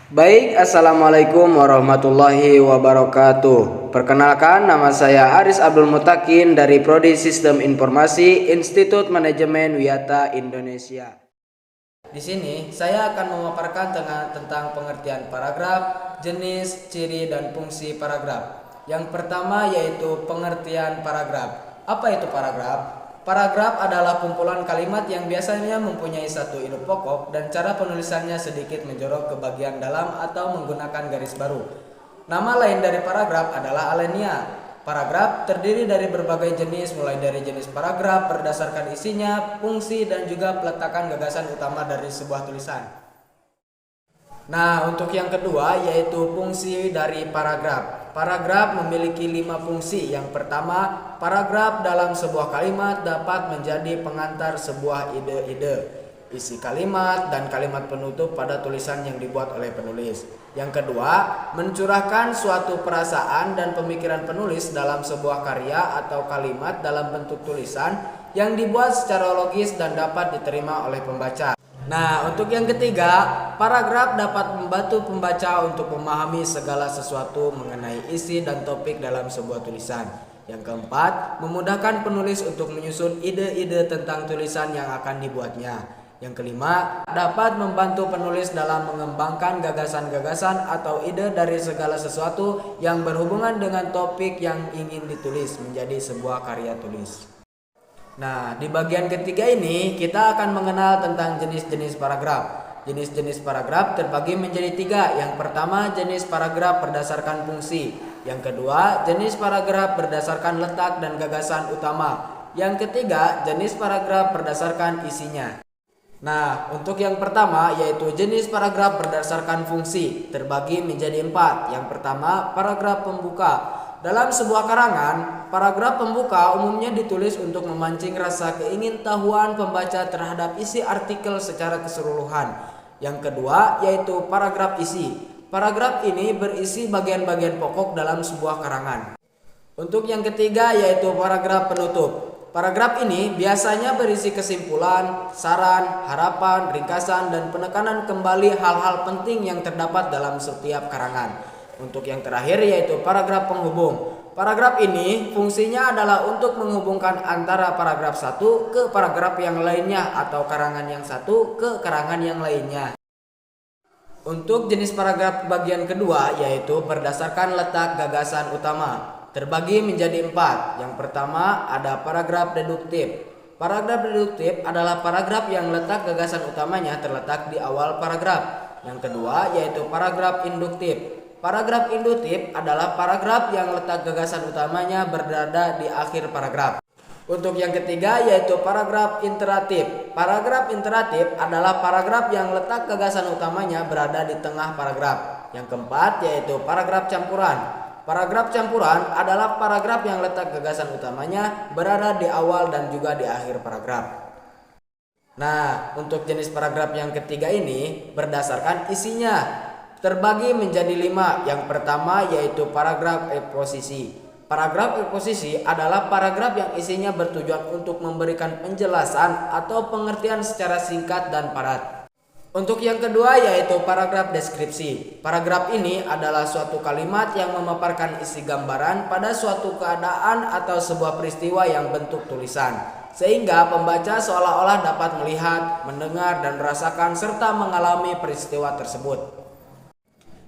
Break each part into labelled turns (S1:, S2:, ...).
S1: Baik, assalamualaikum warahmatullahi wabarakatuh. Perkenalkan, nama saya Aris Abdul Mutakin dari Prodi Sistem Informasi Institut Manajemen Wiyata Indonesia. Di sini saya akan memaparkan tentang pengertian paragraf, jenis, ciri, dan fungsi paragraf. Yang pertama yaitu pengertian paragraf. Apa itu paragraf? Paragraf adalah kumpulan kalimat yang biasanya mempunyai satu ide pokok dan cara penulisannya sedikit menjorok ke bagian dalam atau menggunakan garis baru. Nama lain dari paragraf adalah alinea. Paragraf terdiri dari berbagai jenis, mulai dari jenis paragraf berdasarkan isinya, fungsi, dan juga peletakan gagasan utama dari sebuah tulisan. Nah, untuk yang kedua yaitu fungsi dari paragraf. Paragraf memiliki 5 fungsi. Yang pertama, paragraf dalam sebuah kalimat dapat menjadi pengantar sebuah ide-ide, isi kalimat, dan kalimat penutup pada tulisan yang dibuat oleh penulis. Yang kedua, mencurahkan suatu perasaan dan pemikiran penulis dalam sebuah karya atau kalimat dalam bentuk tulisan yang dibuat secara logis dan dapat diterima oleh pembaca. Nah, untuk yang ketiga, paragraf dapat membantu pembaca untuk memahami segala sesuatu mengenai isi dan topik dalam sebuah tulisan. Yang keempat, memudahkan penulis untuk menyusun ide-ide tentang tulisan yang akan dibuatnya. Yang kelima, dapat membantu penulis dalam mengembangkan gagasan-gagasan atau ide dari segala sesuatu yang berhubungan dengan topik yang ingin ditulis menjadi sebuah karya tulis. Nah, di bagian ketiga ini kita akan mengenal tentang jenis-jenis paragraf. Jenis-jenis paragraf terbagi menjadi 3. Yang pertama, jenis paragraf berdasarkan fungsi. Yang kedua, jenis paragraf berdasarkan letak dan gagasan utama. Yang ketiga, jenis paragraf berdasarkan isinya. Nah, untuk yang pertama yaitu jenis paragraf berdasarkan fungsi terbagi menjadi 4. Yang pertama, paragraf pembuka. Dalam sebuah karangan, paragraf pembuka umumnya ditulis untuk memancing rasa keingintahuan pembaca terhadap isi artikel secara keseluruhan. Yang kedua yaitu paragraf isi. Paragraf ini berisi bagian-bagian pokok dalam sebuah karangan. Untuk yang ketiga yaitu paragraf penutup. Paragraf ini biasanya berisi kesimpulan, saran, harapan, ringkasan, dan penekanan kembali hal-hal penting yang terdapat dalam setiap karangan. Untuk yang terakhir yaitu paragraf penghubung. Paragraf ini fungsinya adalah untuk menghubungkan antara paragraf satu ke paragraf yang lainnya atau karangan yang satu ke karangan yang lainnya. Untuk jenis paragraf bagian kedua yaitu berdasarkan letak gagasan utama. Terbagi menjadi 4. Yang pertama ada paragraf deduktif. Paragraf deduktif adalah paragraf yang letak gagasan utamanya terletak di awal paragraf. Yang kedua yaitu paragraf induktif. Paragraf induktif adalah paragraf yang letak gagasan utamanya berada di akhir paragraf. Untuk yang ketiga yaitu paragraf interatif. Paragraf interatif adalah paragraf yang letak gagasan utamanya berada di tengah paragraf. Yang keempat yaitu paragraf campuran. Paragraf campuran adalah paragraf yang letak gagasan utamanya berada di awal dan juga di akhir paragraf. Nah, untuk jenis paragraf yang ketiga ini berdasarkan isinya terbagi menjadi 5. Yang pertama yaitu paragraf eksposisi. Paragraf eksposisi adalah paragraf yang isinya bertujuan untuk memberikan penjelasan atau pengertian secara singkat dan padat. Untuk yang kedua yaitu paragraf deskripsi. Paragraf ini adalah suatu kalimat yang memaparkan isi gambaran pada suatu keadaan atau sebuah peristiwa yang bentuk tulisan, sehingga pembaca seolah-olah dapat melihat, mendengar, dan merasakan serta mengalami peristiwa tersebut.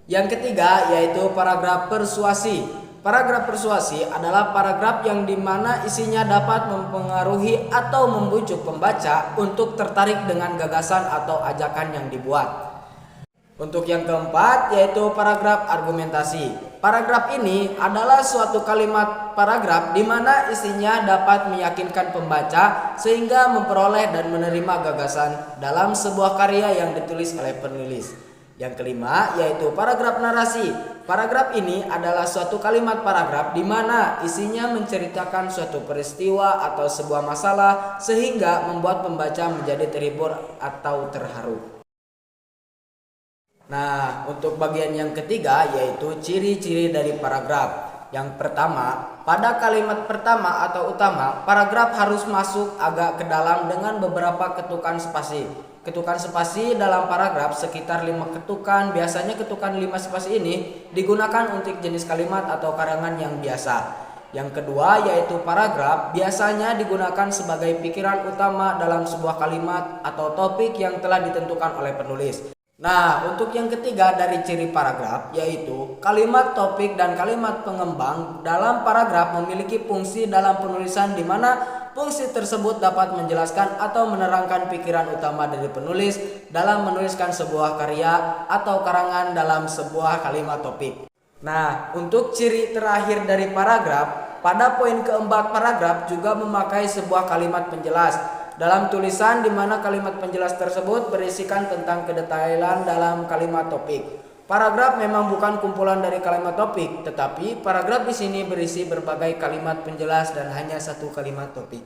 S1: Yang ketiga yaitu paragraf persuasi. Paragraf persuasi adalah paragraf yang dimana isinya dapat mempengaruhi atau membujuk pembaca untuk tertarik dengan gagasan atau ajakan yang dibuat. Untuk yang keempat yaitu paragraf argumentasi. Paragraf ini adalah suatu kalimat paragraf di mana isinya dapat meyakinkan pembaca sehingga memperoleh dan menerima gagasan dalam sebuah karya yang ditulis oleh penulis. Yang kelima yaitu paragraf narasi. Paragraf ini adalah suatu kalimat paragraf di mana isinya menceritakan suatu peristiwa atau sebuah masalah sehingga membuat pembaca menjadi terhibur atau terharu. Nah, untuk bagian yang ketiga yaitu ciri-ciri dari paragraf. Yang pertama, pada kalimat pertama atau utama, paragraf harus masuk agak ke dalam dengan beberapa ketukan spasi. Ketukan spasi dalam paragraf sekitar 5 ketukan. Biasanya ketukan 5 spasi ini digunakan untuk jenis kalimat atau karangan yang biasa. Yang kedua yaitu paragraf biasanya digunakan sebagai pikiran utama dalam sebuah kalimat atau topik yang telah ditentukan oleh penulis. Nah, untuk yang ketiga dari ciri paragraf yaitu kalimat topik dan kalimat pengembang dalam paragraf memiliki fungsi dalam penulisan di mana fungsi tersebut dapat menjelaskan atau menerangkan pikiran utama dari penulis dalam menuliskan sebuah karya atau karangan dalam sebuah kalimat topik. Nah, untuk ciri terakhir dari paragraf, pada poin keempat paragraf juga memakai sebuah kalimat penjelas dalam tulisan di mana kalimat penjelas tersebut berisikan tentang kedetailan dalam kalimat topik. Paragraf memang bukan kumpulan dari kalimat topik, tetapi paragraf di sini berisi berbagai kalimat penjelas dan hanya satu kalimat topik.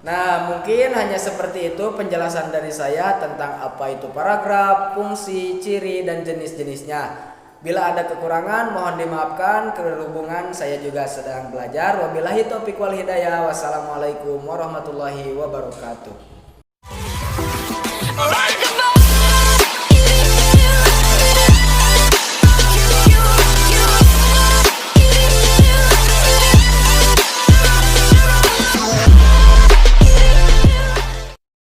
S1: Nah, mungkin hanya seperti itu penjelasan dari saya tentang apa itu paragraf, fungsi, ciri, dan jenis-jenisnya. Bila ada kekurangan mohon dimaafkan, kerhubungan saya juga sedang belajar. Wabillahi taufiq wal hidayah. Wassalamualaikum warahmatullahi wabarakatuh.